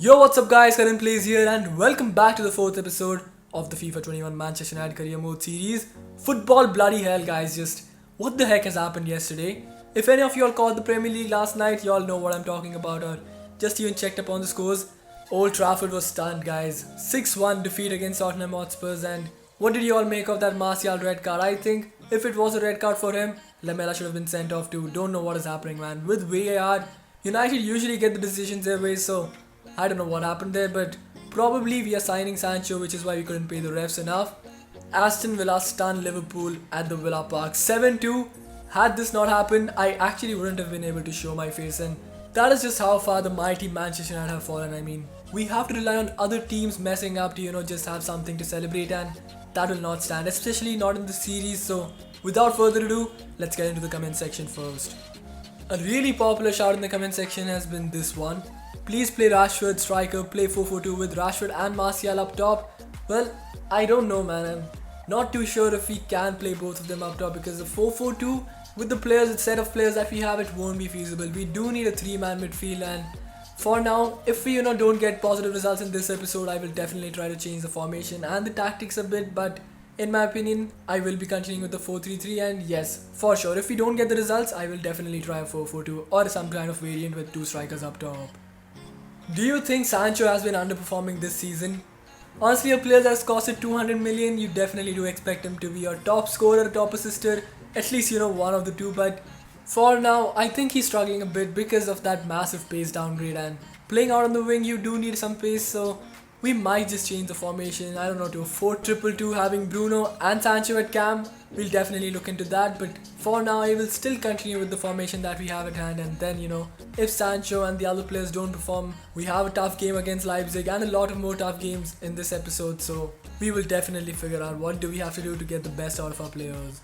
Yo, what's up guys, KaranPlays here and welcome back to the 4th episode of the FIFA 21 Manchester United Career Mode series. Football bloody hell guys, just what the heck has happened yesterday? If any of y'all caught the Premier League last night, y'all know what I'm talking about, or just even checked upon the scores. Old Trafford was stunned guys, 6-1 defeat against Tottenham Hotspurs. And what did y'all make of that Martial red card? I think if it was a red card for him, Lamela should have been sent off too. Don't know what is happening man. With VAR, United usually get the decisions their way, so I don't know what happened there, but probably we are signing Sancho, which is why we couldn't pay the refs enough. Aston Villa stunned Liverpool at the Villa Park 7-2. Had this not happened, I actually wouldn't have been able to show my face, and that is just how far the mighty Manchester United have fallen. I mean, we have to rely on other teams messing up to, just have something to celebrate, and that will not stand, especially not in the series. So without further ado, let's get into the comment section first. A really popular shout in the comment section has been this one. Please play Rashford striker, play 4-4-2 with Rashford and Martial up top. Well, I don't know man, I'm not too sure if we can play both of them up top, because the 4-4-2 with the set of players that we have, it won't be feasible. We do need a 3-man midfield, and for now, if we don't get positive results in this episode, I will definitely try to change the formation and the tactics a bit, but in my opinion, I will be continuing with the 4-3-3, and yes, for sure, if we don't get the results, I will definitely try a 4-4-2 or some kind of variant with 2 strikers up top. Do you think Sancho has been underperforming this season? Honestly, a player that's costed 200 million, you definitely do expect him to be your top scorer, top assister, at least one of the two, but for now, I think he's struggling a bit because of that massive pace downgrade, and playing out on the wing, you do need some pace, so we might just change the formation, I don't know, to a 4-2-2-2, having Bruno and Sancho at cam. We'll definitely look into that, but for now I will still continue with the formation that we have at hand, and then if Sancho and the other players don't perform, we have a tough game against Leipzig and a lot of more tough games in this episode, so we will definitely figure out what do we have to do to get the best out of our players.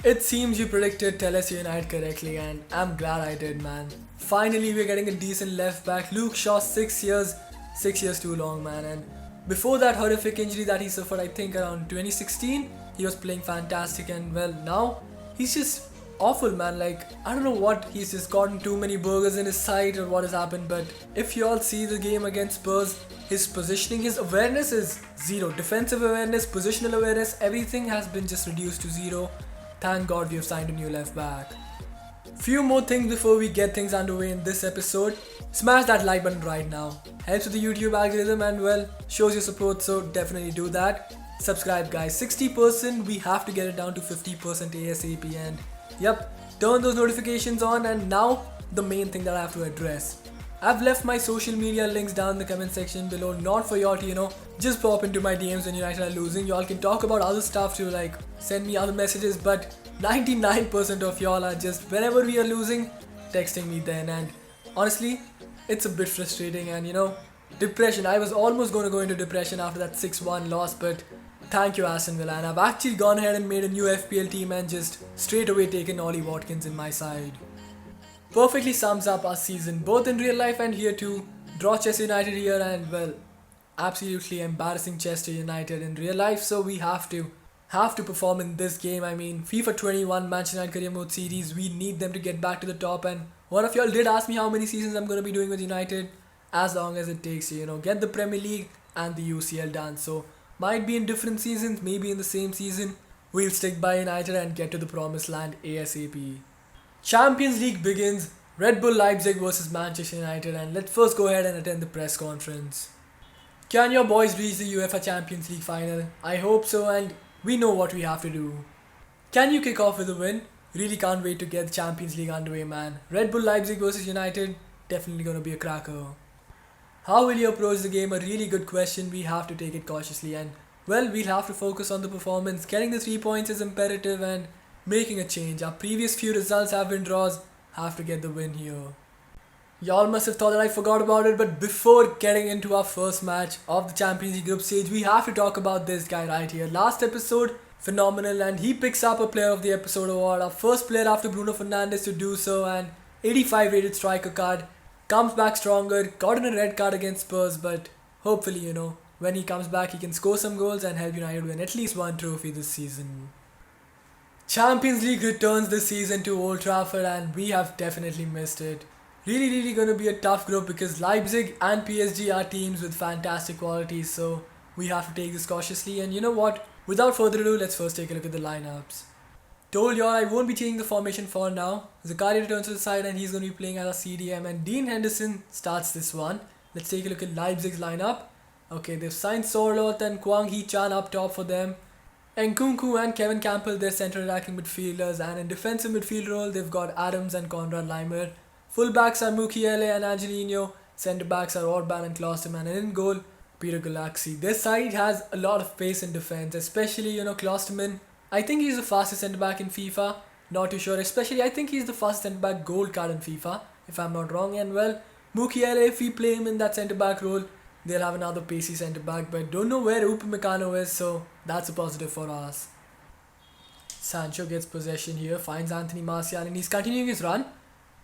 It seems you predicted Telles United correctly, and I'm glad I did man. Finally we're getting a decent left back. Luke Shaw, 6 years. 6 years too long man, and before that horrific injury that he suffered, I think around 2016, he was playing fantastic, and well, now he's just awful man. Like, I don't know what, he's just gotten too many burgers in his side or what has happened, but if you all see the game against Spurs, his positioning, his awareness is zero. Defensive awareness, positional awareness, everything has been just reduced to zero. Thank God we have signed a new left back. Few more things before we get things underway in this episode. Smash that like button right now. Helps with the YouTube algorithm and well, shows your support, so definitely do that. Subscribe guys, 60%, we have to get it down to 50% ASAP, and yep, turn those notifications on. And now, the main thing that I have to address. I've left my social media links down in the comment section below, not for y'all to just pop into my DMs when United are losing. Y'all can talk about other stuff too, like send me other messages, but 99% of y'all are just, whenever we are losing, texting me then, and honestly, it's a bit frustrating, and depression. I was almost going to go into depression after that 6-1 loss, but thank you Aston Villa, and I've actually gone ahead and made a new FPL team and just straight away taken Ollie Watkins in my side. Perfectly sums up our season, both in real life and here too. Draw Chester United here, and well, absolutely embarrassing Chester United in real life, so we have to perform in this game. I mean, FIFA 21 Manchester United Career Mode series, we need them to get back to the top, and one of y'all did ask me how many seasons I'm going to be doing with United. As long as it takes to, get the Premier League and the UCL done. So, might be in different seasons, maybe in the same season. We'll stick by United and get to the promised land ASAP. Champions League begins, Red Bull Leipzig versus Manchester United, and let's first go ahead and attend the press conference. Can your boys reach the UEFA Champions League final? I hope so, and we know what we have to do. Can you kick off with a win? Really can't wait to get the Champions League underway man. Red Bull Leipzig versus United, definitely gonna be a cracker. How will you approach the game? A really good question. We have to take it cautiously, and well, we'll have to focus on the performance. Getting the 3 points is imperative and making a change. Our previous few results have been draws. Have to get the win here. Y'all must have thought that I forgot about it, but before getting into our first match of the Champions League group stage, we have to talk about this guy right here. Last episode, phenomenal, and he picks up a player of the episode award. Our first player after Bruno Fernandes to do so, and 85 rated striker card. Comes back stronger, got in a red card against Spurs, but hopefully, when he comes back, he can score some goals and help United win at least one trophy this season. Champions League returns this season to Old Trafford, and we have definitely missed it. Really going to be a tough group because Leipzig and PSG are teams with fantastic qualities, so we have to take this cautiously. And you know what? Without further ado, let's first take a look at the lineups. Told y'all I won't be changing the formation for now. Zakaria returns to the side and he's going to be playing as a CDM, and Dean Henderson starts this one. Let's take a look at Leipzig's lineup. Okay, they've signed Sorloth and Kwang Hee-chan up top for them. Nkunku and Kevin Campbell, their central attacking midfielders, and in defensive midfield role, they've got Adams and Konrad Laimer. Fullbacks are Mukiele and Angelino. Centre backs are Orban and Klosterman, and in goal, Peter Gulaxi. This side has a lot of pace in defense, especially Klosterman. I think he's the fastest centre back in FIFA. Not too sure, especially I think he's the fastest centre back gold card in FIFA, if I'm not wrong. And well, Mukiele, if we play him in that centre back role, they'll have another pacey centre back, but don't know where Upamecano is, so that's a positive for us. Sancho gets possession here, finds Anthony Martial, and he's continuing his run.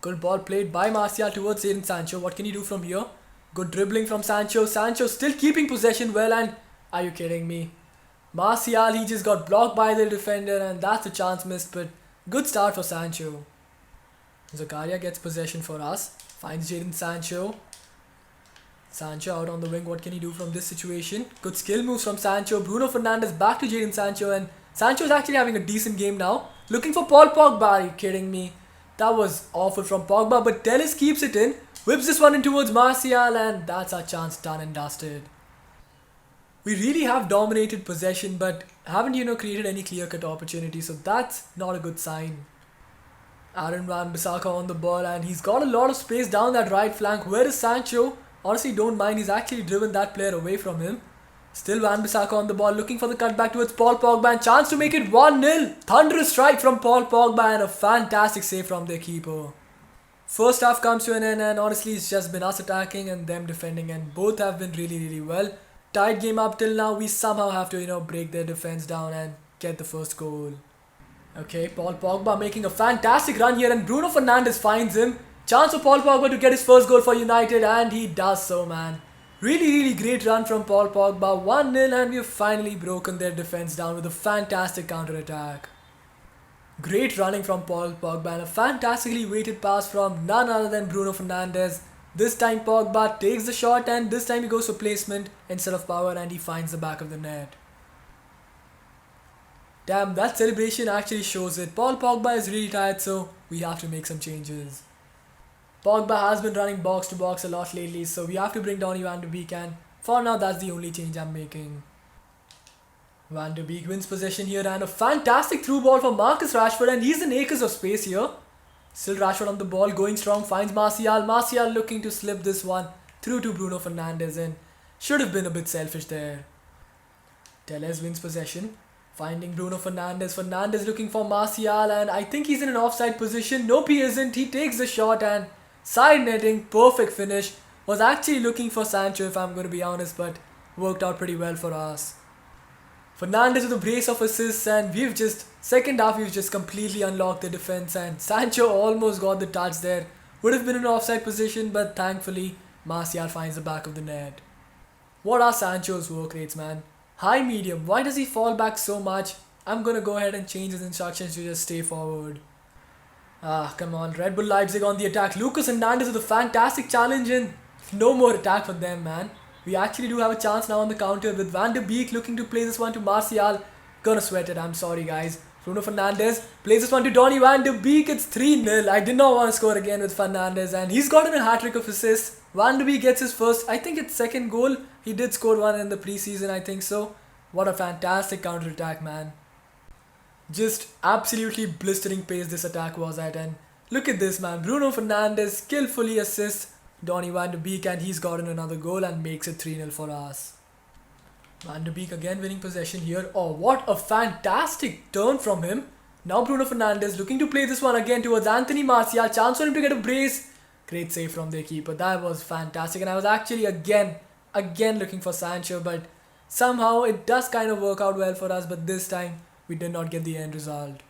Good ball played by Martial towards Jadon Sancho. What can he do from here? Good dribbling from Sancho. Sancho still keeping possession well, and are you kidding me? Martial, he just got blocked by the defender, and that's a chance missed, but good start for Sancho. Zakaria gets possession for us, finds Jadon Sancho. Sancho out on the wing, what can he do from this situation? Good skill moves from Sancho. Bruno Fernandes back to Jadon Sancho, and Sancho is actually having a decent game now. Looking for Paul Pogba, are you kidding me? That was awful from Pogba, but Telles keeps it in. Whips this one in towards Martial, and that's our chance done and dusted. We really have dominated possession, but haven't created any clear-cut opportunity, so that's not a good sign. Aaron Wan-Bissaka on the ball, and he's got a lot of space down that right flank. Where is Sancho? Honestly, don't mind, he's actually driven that player away from him. Still Wan-Bissaka on the ball, looking for the cutback towards Paul Pogba, and chance to make it 1-0. Thunderous strike from Paul Pogba and a fantastic save from their keeper. First half comes to an end, and honestly it's just been us attacking and them defending, and both have been really well. Tight game up till now, we somehow have to break their defense down and get the first goal. Okay, Paul Pogba making a fantastic run here, and Bruno Fernandes finds him. Chance for Paul Pogba to get his first goal for United, and he does so, man. Really great run from Paul Pogba. 1-0, and we've finally broken their defense down with a fantastic counter-attack. Great running from Paul Pogba and a fantastically weighted pass from none other than Bruno Fernandes. This time Pogba takes the shot, and this time he goes for placement instead of power, and he finds the back of the net. Damn, that celebration actually shows it. Paul Pogba is really tired, so we have to make some changes. Pogba has been running box to box a lot lately, so we have to bring Donny van de Beek, and for now that's the only change I'm making. Van de Beek wins possession here, and a fantastic through ball for Marcus Rashford, and he's in acres of space here. Still Rashford on the ball, going strong, finds Martial. Martial looking to slip this one through to Bruno Fernandes, and should have been a bit selfish there. Telles wins possession, finding Bruno Fernandes. Fernandes looking for Martial, and I think he's in an offside position. Nope, he isn't. He takes the shot, and side netting, perfect finish. Was actually looking for Sancho, if I'm going to be honest, but worked out pretty well for us. Fernandes with a brace of assists, and second half we've just completely unlocked the defense, and Sancho almost got the touch there. Would have been in an offside position, but thankfully Martial finds the back of the net. What are Sancho's work rates, man? High, medium. Why does he fall back so much? I'm gonna go ahead and change his instructions to just stay forward. Come on. Red Bull Leipzig on the attack. Lucas Hernandez with a fantastic challenge, and no more attack for them, man. We actually do have a chance now on the counter with Van de Beek looking to play this one to Martial. Gonna sweat it, I'm sorry guys. Bruno Fernandes plays this one to Donny van de Beek. It's 3-0. I did not want to score again with Fernandes, and he's gotten a hat-trick of assists. Van de Beek gets his first, I think it's second goal. He did score one in the preseason, I think so. What a fantastic counter-attack, man. Just absolutely blistering pace this attack was at, and look at this, man. Bruno Fernandes skillfully assists Donny van de Beek, and he's gotten another goal and makes it 3-0 for us. Van de Beek again winning possession here. Oh, what a fantastic turn from him. Now Bruno Fernandes looking to play this one again towards Anthony Martial. Chance for him to get a brace. Great save from their keeper. That was fantastic, and I was actually again looking for Sancho, but somehow it does kind of work out well for us, but this time we did not get the end result.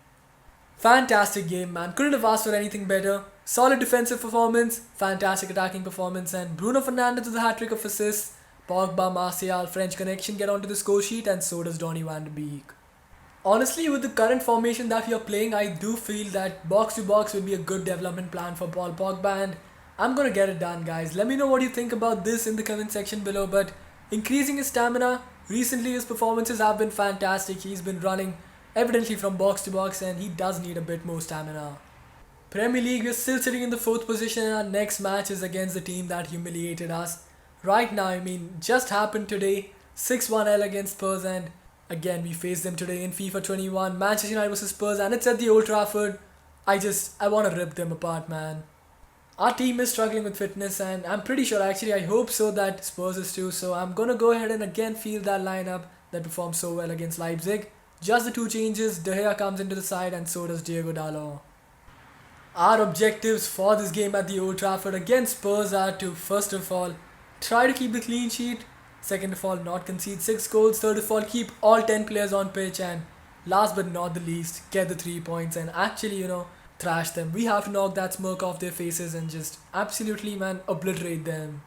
Fantastic game, man. Couldn't have asked for anything better. Solid defensive performance, fantastic attacking performance, and Bruno Fernandes with a hat-trick of assists. Pogba, Martial, French connection get onto the score sheet, and so does Donny van de Beek. Honestly, with the current formation that we are playing, I do feel that box to box will be a good development plan for Paul Pogba, and I'm gonna get it done, guys. Let me know what you think about this in the comment section below. But increasing his stamina, recently his performances have been fantastic. He's been running evidently from box to box and he does need a bit more stamina. Premier League, we're still sitting in the 4th position and our next match is against the team that humiliated us. Right now, just happened today, 6-1 against Spurs, and again we face them today in FIFA 21, Manchester United vs Spurs, and it's at the Old Trafford. I want to rip them apart, man. Our team is struggling with fitness and I'm pretty sure, actually I hope so, that Spurs is too, so I'm gonna go ahead and again field that lineup that performed so well against Leipzig. Just the 2 changes, De Gea comes into the side and so does Diego Dalot. Our objectives for this game at the Old Trafford against Spurs are to, first of all, try to keep the clean sheet, second of all, not concede 6 goals, third of all, keep all 10 players on pitch, and last but not the least, get the 3 points and actually, thrash them. We have to knock that smirk off their faces and just absolutely, man, obliterate them.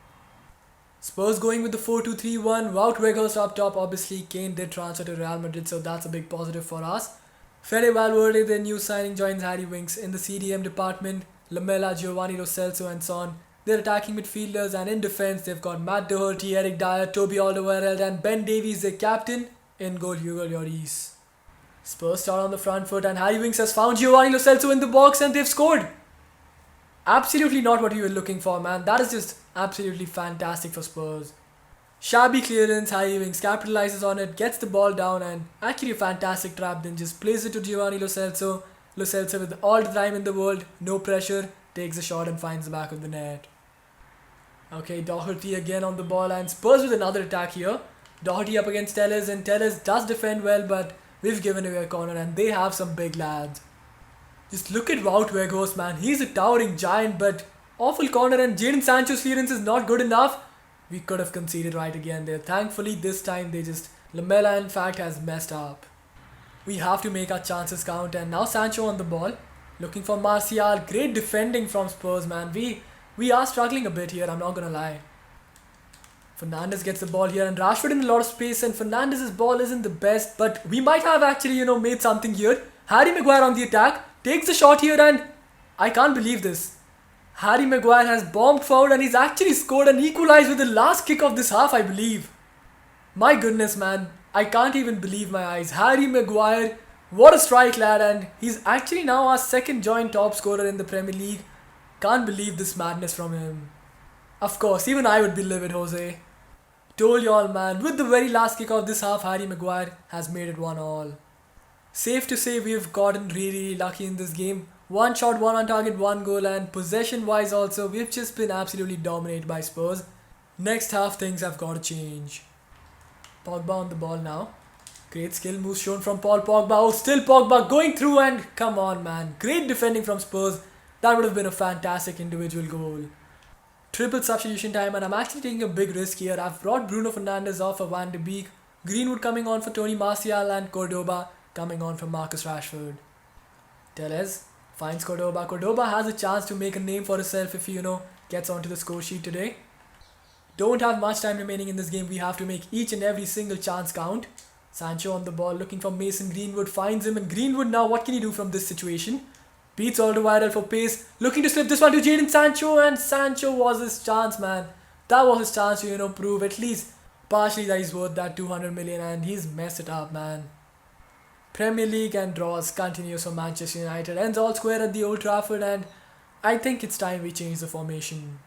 Spurs going with the 4-2-3-1, Wout Weghorst up top. Obviously, Kane did transfer to Real Madrid, so that's a big positive for us. Fede Valverde, their new signing, joins Harry Winks in the CDM department. Lamela, Giovanni Lo Celso and Son. They're attacking midfielders, and in defense they've got Matt Doherty, Eric Dyer, Toby Alderweireld and Ben Davies, their captain. In goal, Hugo Lloris. Spurs start on the front foot and Harry Winks has found Giovanni Lo Celso in the box and they've scored. Absolutely not what we were looking for, man. That is just absolutely fantastic for Spurs. Shabby clearance, Harry Winks capitalizes on it, gets the ball down and actually a fantastic trap, then just plays it to Giovanni Lo Celso. Lo Celso with all the time in the world, no pressure, takes a shot and finds the back of the net. Okay, Doherty again on the ball and Spurs with another attack here. Doherty up against Telles and Telles does defend well, but we've given away a corner and they have some big lads. Just look at Wout Weghorst, man. He's a towering giant, but awful corner and Jadon Sancho's clearance is not good enough. We could have conceded right again there. Thankfully, this time Lamela in fact has messed up. We have to make our chances count and now Sancho on the ball. Looking for Martial. Great defending from Spurs, man. We are struggling a bit here, I'm not gonna lie. Fernandes gets the ball here and Rashford in a lot of space and Fernandes' ball isn't the best, but we might have actually, made something here. Harry Maguire on the attack, takes the shot here and I can't believe this. Harry Maguire has bombed forward and he's actually scored and equalized with the last kick of this half, I believe. My goodness, man. I can't even believe my eyes. Harry Maguire, what a strike, lad, and he's actually now our 2nd joint top scorer in the Premier League. Can't believe this madness from him. Of course, even I would be livid, Jose. Told y'all, man, with the very last kick of this half, Harry Maguire has made it 1-1. Safe to say we've gotten really lucky in this game. 1 shot, 1 on target, 1 goal, and possession wise also, we've just been absolutely dominated by Spurs. Next half, things have got to change. Pogba on the ball now. Great skill moves shown from Paul Pogba. Oh, still Pogba going through and come on, man. Great defending from Spurs. That would have been a fantastic individual goal. Triple substitution time and I'm actually taking a big risk here. I've brought Bruno Fernandes off for Van de Beek, Greenwood coming on for Tony Martial and Cordoba coming on for Marcus Rashford. Telles finds Cordoba. Cordoba has a chance to make a name for himself if he, gets onto the score sheet today. Don't have much time remaining in this game. We have to make each and every single chance count. Sancho on the ball looking for Mason Greenwood, finds him and Greenwood now what can he do from this situation? Beats Alderweireld for pace, looking to slip this one to Jadon Sancho and Sancho was his chance, man. That was his chance to, prove at least partially that he's worth that 200 million and he's messed it up, man. Premier League and draws continues for Manchester United. Ends all square at the Old Trafford and I think it's time we change the formation.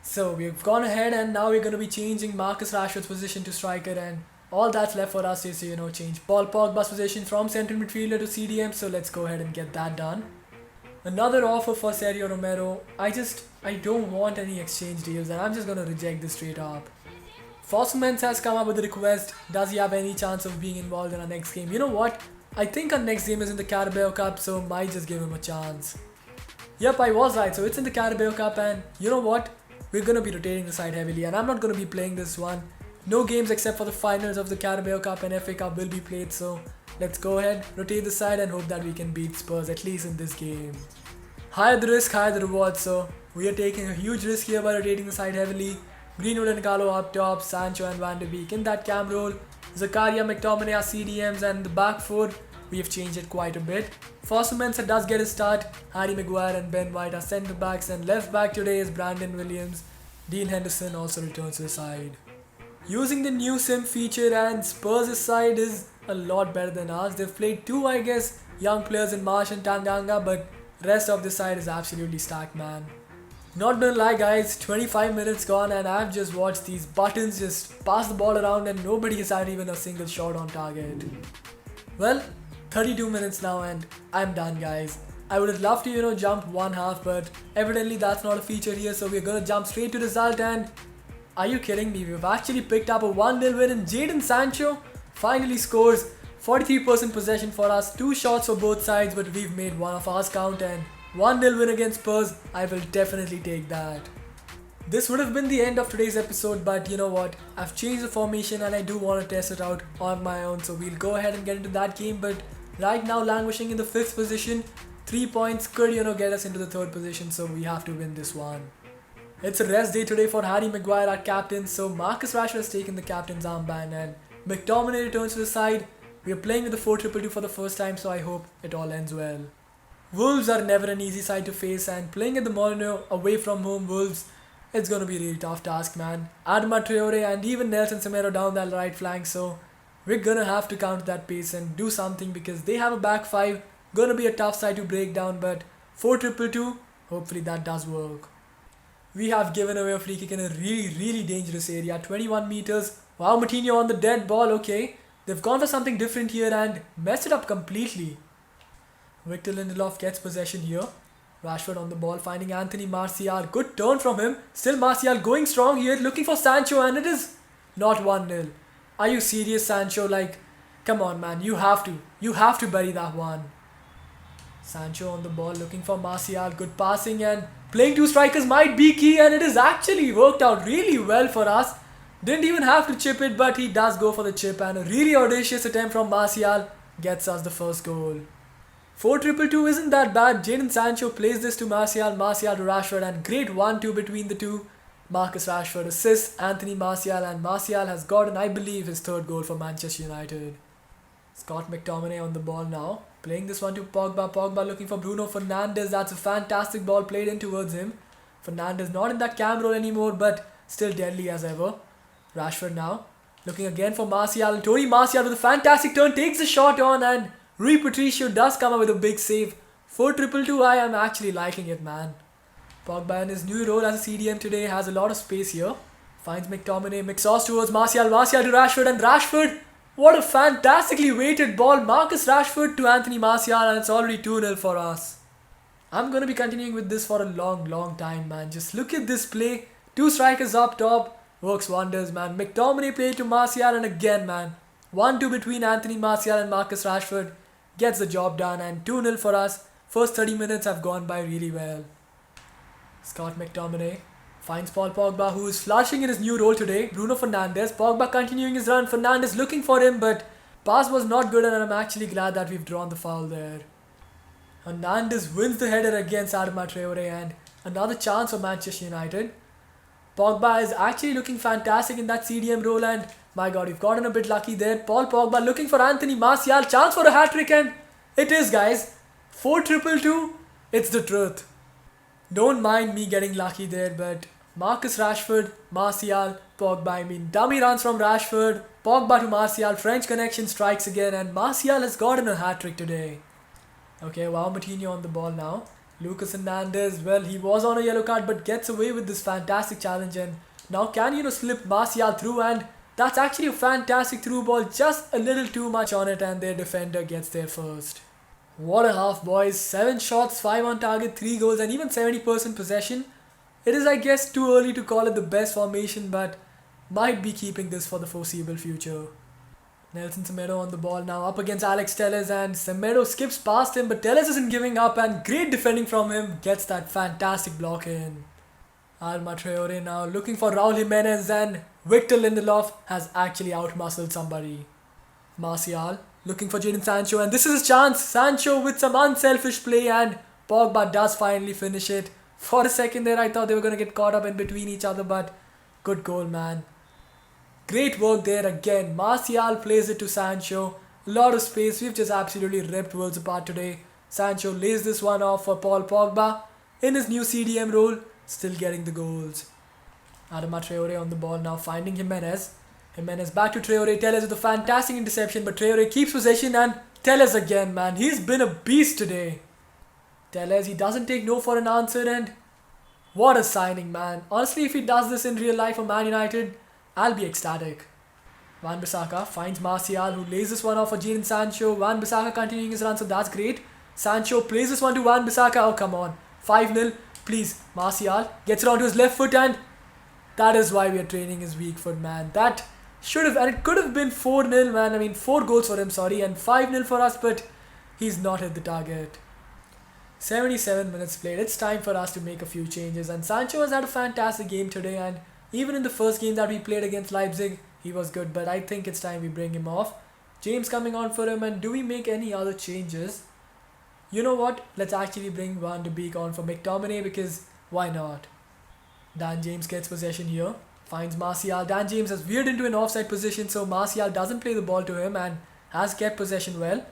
So we've gone ahead and now we're going to be changing Marcus Rashford's position to striker and all that's left for us is to, change Paul Pogba's position from central midfielder to CDM, so let's go ahead and get that done. Another offer for Sergio Romero. I don't want any exchange deals and I'm just going to reject this straight up. Fossumens has come up with a request. Does he have any chance of being involved in our next game? You know what? I think our next game is in the Carabao Cup, so might just give him a chance. Yep, I was right. So it's in the Carabao Cup and you know what? We're going to be rotating the side heavily and I'm not going to be playing this one. No games except for the finals of the Carabao Cup and FA Cup will be played, so let's go ahead, rotate the side and hope that we can beat Spurs at least in this game. Higher the risk, higher the reward, so we are taking a huge risk here by rotating the side heavily. Greenwood and Carlo up top, Sancho and Van de Beek in that cam role. Zakaria, McTominay are CDMs and the back four. we have changed it quite a bit. Fosu Mensah does get a start. Harry Maguire and Ben White are centre backs, and left back today is Brandon Williams. Dean Henderson also returns to the side. Using the new sim feature, and Spurs' side is a lot better than ours. They've played two, I guess, young players in Marsh and Tanganga, but rest of the side is absolutely stacked, man. Not gonna lie guys, 25 minutes gone and I've just watched these buttons just pass the ball around and nobody has had even a single shot on target. Well, 32 minutes now and I'm done guys. I would have loved to jump one half, but evidently that's not a feature here, so we're gonna jump straight to result. And are you kidding me? We've actually picked up a 1-0 win and Jadon Sancho finally scores. 43% possession for us, 2 shots for both sides, but we've made one of ours count, and 1-0 win against Spurs, I will definitely take that. This would have been the end of today's episode, but you know what, I've changed the formation and I do want to test it out on my own, so we'll go ahead and get into that game. But right now languishing in the 5th position, 3 points could get us into the 3rd position, so we have to win this one. It's a rest day today for Harry Maguire, our captain, so Marcus Rashford has taken the captain's armband and McTominay returns to the side. We are playing with the 4-2-2 for the first time, so I hope it all ends well. Wolves are never an easy side to face, and playing at the Molineux away from home, Wolves, it's going to be a really tough task, man. Adama Traore and even Nelson Semedo down that right flank, so we're going to have to counter that pace and do something because they have a back 5. Going to be a tough side to break down, but 4-2-2, hopefully that does work. We have given away a free kick in a really dangerous area, 21 meters. Wow, Moutinho on the dead ball, okay. They've gone for something different here and messed it up completely. Victor Lindelof gets possession here. Rashford on the ball, finding Anthony Martial. Good turn from him. Still Martial going strong here, looking for Sancho, and it is not 1-0. Are you serious, Sancho? Like, come on, man. You have to bury that one. Sancho on the ball, looking for Martial. Good passing, and playing 2 strikers might be key, and it has actually worked out really well for us. Didn't even have to chip it, but he does go for the chip, and a really audacious attempt from Martial gets us the first goal. 4-2-2 isn't that bad. Jadon Sancho plays this to Martial, Martial to Rashford, and great 1-2 between the two. Marcus Rashford assists Anthony Martial, and Martial has gotten, I believe, his 3rd goal for Manchester United. Scott McTominay on the ball now, playing this one to Pogba. Pogba looking for Bruno Fernandes. That's a fantastic ball played in towards him. Fernandes not in that cam role anymore, but still deadly as ever. Rashford now, looking again for Martial, and Tony Martial with a fantastic turn takes the shot on, and Rui Patricio does come up with a big save. 4-2-2, I am actually liking it, man. Pogba in his new role as a CDM today has a lot of space here. Finds McTominay, McSauce towards Martial, Martial to Rashford, and Rashford, what a fantastically weighted ball. Marcus Rashford to Anthony Martial, and it's already 2-0 for us. I'm going to be continuing with this for a long time, man. Just look at this play. 2 strikers up top. Works wonders, man. McTominay played to Martial, and again, man, 1-2 between Anthony Martial and Marcus Rashford gets the job done, and 2-0 for us. First 30 minutes have gone by really well. Scott McTominay finds Paul Pogba, who is flourishing in his new role today. Bruno Fernandes. Pogba continuing his run. Fernandes looking for him, but pass was not good, and I'm actually glad that we've drawn the foul there. Hernandez wins the header against Adama Traore, and another chance for Manchester United. Pogba is actually looking fantastic in that CDM role, and my god, we've gotten a bit lucky there. Paul Pogba looking for Anthony Martial, chance for a hat-trick, and it is, guys. 4-2-2, it's the truth. Don't mind me getting lucky there, but Marcus Rashford, Martial, Pogba, dummy runs from Rashford, Pogba to Martial, French connection strikes again, and Martial has gotten a hat-trick today. Okay, wow, Moutinho on the ball now. Lucas Hernandez, well, he was on a yellow card but gets away with this fantastic challenge, and now can slip Martial through, and that's actually a fantastic through ball, just a little too much on it, and their defender gets there first. What a half, boys. 7 shots, 5 on target, 3 goals, and even 70% possession. It is, I guess, too early to call it the best formation, but might be keeping this for the foreseeable future. Nelson Semedo on the ball now, up against Alex Telles, and Semedo skips past him, but Telles isn't giving up, and great defending from him gets that fantastic block in. Adama Traore now looking for Raul Jimenez, and Victor Lindelof has actually outmuscled somebody. Martial looking for Jadon Sancho, and this is his chance. Sancho with some unselfish play, and Pogba does finally finish it. For a second there I thought they were going to get caught up in between each other, but good goal, man. Great work there again. Martial plays it to Sancho. lot of space. We've just absolutely ripped Wolves apart today. Sancho lays this one off for Paul Pogba in his new CDM role, still getting the goals. Adama Traore on the ball now, finding Jimenez. Jimenez back to Traore. Telles with a fantastic interception, but Traore keeps possession, and Telles again, man. He's been a beast today. Telles, he doesn't take no for an answer, and what a signing, man. Honestly, if he does this in real life for Man United, I'll be ecstatic. Wan-Bissaka finds Martial, who lays this one off for Jadon Sancho. Wan-Bissaka continuing his run, so that's great. Sancho plays this one to Wan-Bissaka. Oh, come on. 5-0. Please, Martial gets it onto his left foot, and that is why we are training his weak foot, man. That should have, and it could have been 4-0, man. I mean, 4 goals for him, sorry, and 5-0 for us, but he's not hit the target. 77 minutes played. It's time for us to make a few changes, and Sancho has had a fantastic game today, and even in the first game that we played against Leipzig, he was good, but I think it's time we bring him off. James coming on for him, and do we make any other changes? You know what? Let's actually bring Van de Beek on for McTominay, because why not? Dan James gets possession here, finds Martial. Dan James has veered into an offside position, so Martial doesn't play the ball to him and has kept possession well.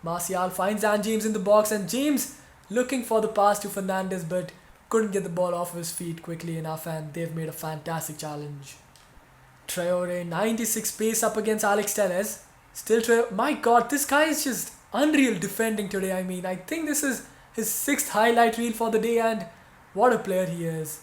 Martial finds Dan James in the box, and James looking for the pass to Fernandes, but couldn't get the ball off his feet quickly enough, and they've made a fantastic challenge. Traore, 96 pace up against Alex Telles. Still Traore. My god, this guy is just unreal defending today. I mean, I think this is his 6th highlight reel for the day, and what a player he is.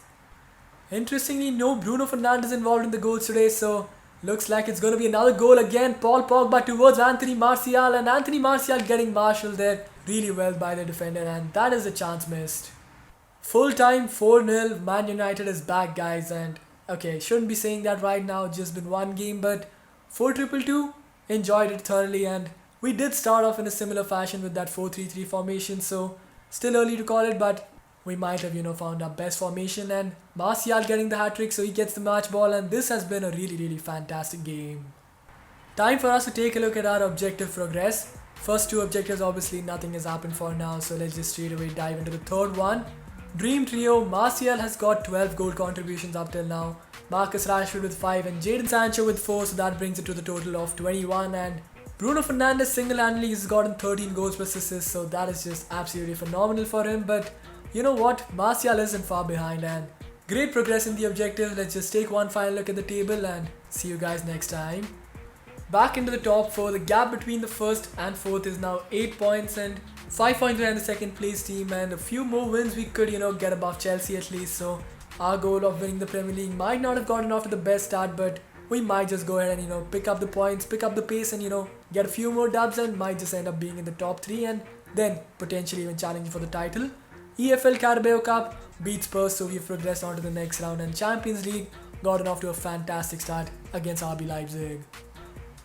Interestingly, no Bruno Fernandes involved in the goals today, so looks like it's going to be another goal again. Paul Pogba towards Anthony Martial, and Anthony Martial getting marshalled there really well by the defender, and that is a chance missed. Full time 4-0. Man United is back, guys, and okay, shouldn't be saying that right now, just been one game, but 4-2-2, enjoyed it thoroughly, and we did start off in a similar fashion with that 4-3-3 formation, so still early to call it, but we might have, found our best formation, and Martial getting the hat-trick, so he gets the match ball, and this has been a really fantastic game. Time for us to take a look at our objective progress. First 2 objectives, obviously nothing has happened for now, so let's just straight away dive into the third one. Dream Trio, Martial has got 12 goal contributions up till now, Marcus Rashford with 5 and Jadon Sancho with 4, so that brings it to the total of 21, and Bruno Fernandes single-handedly has gotten 13 goals plus assists, so that is just absolutely phenomenal for him, but you know what, Martial isn't far behind, and great progress in the objective. Let's just take one final look at the table and see you guys next time. Back into the top 4, the gap between the first and fourth is now 8 points, and 5 points behind the second place team, and a few more wins we could get above Chelsea at least, so our goal of winning the Premier League might not have gotten off to the best start, but we might just go ahead and pick up the points, pick up the pace, and get a few more dubs, and might just end up being in the top 3 and then potentially even challenging for the title. EFL Carabao Cup beat Spurs, so we've progressed on to the next round, and Champions League gotten off to a fantastic start against RB Leipzig.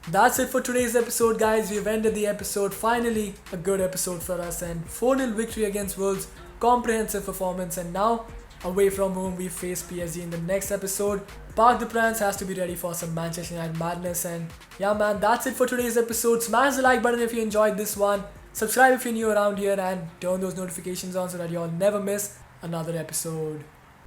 That's it for today's episode, guys. We've ended the episode. Finally, a good episode for us, and 4-0 victory against Wolves. Comprehensive performance, and now away from home we face PSG in the next episode. Park the Prance has to be ready for some Manchester United madness, and yeah, man, that's it for today's episode. Smash the like button if you enjoyed this one. Subscribe if you're new around here, and turn those notifications on so that you'll never miss another episode.